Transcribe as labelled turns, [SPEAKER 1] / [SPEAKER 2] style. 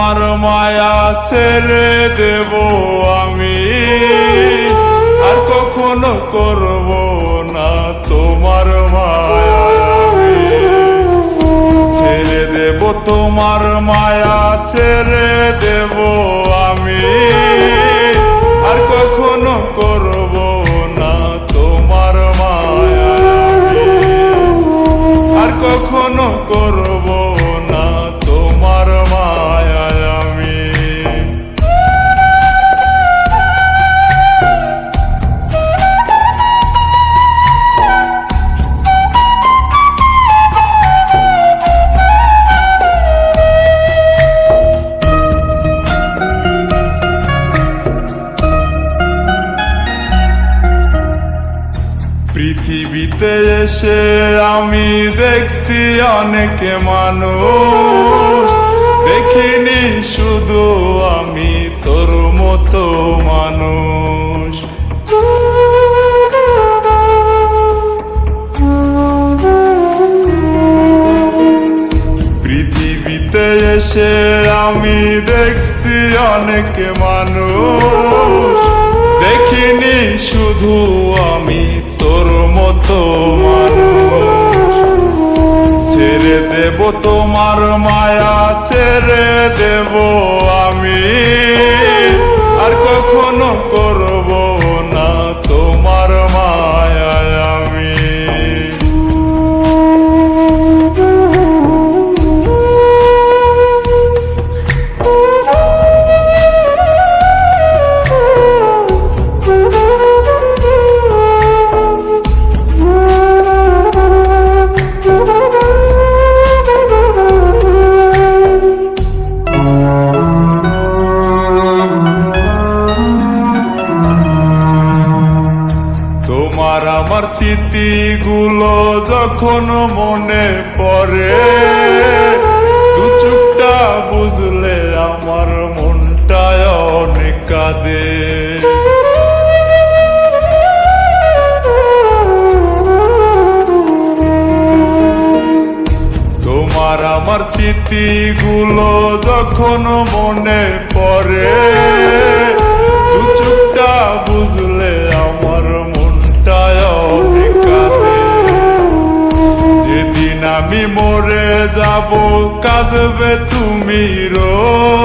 [SPEAKER 1] তোমার মায়া ছেড়ে দেব আমি, আর কখনো করব না তোমার মায়া আমি। ছেড়ে দেব তোমার মায়া ছেড়ে দেব আমি, আর কখনো করব না তোমার মায়া আমি, আর কখনো করব না তোমার মায়া আমি। পৃথিবীতে এসে আমি দেখছি অনেক মানুষ, দেখিনি শুধু আমি তোর মতো মানুষ। পৃথিবীতে এসে আমি দেখছি অনেক মানুষ, দেখিনি শুধু আমি তোর মতো মানুষ। ছেড়ে দেব তোমার মায়া ছেড়ে দেব আমি, আর কখনো করব না তোমার মায়া আমি। তোমার আমার স্মৃতিগুলো যখন মনে পড়ে, দু চোখটা বুঝলে আমার মনটায় অনেক কাঁদে। তোমার আমার স্মৃতিগুলো যখন মনে পড়ে, দু চোখটা বুঝলে আমার মনটায় অনেক কাঁদে। যেদিন আমি মরে যাব কাঁদবে তুমি রোজ,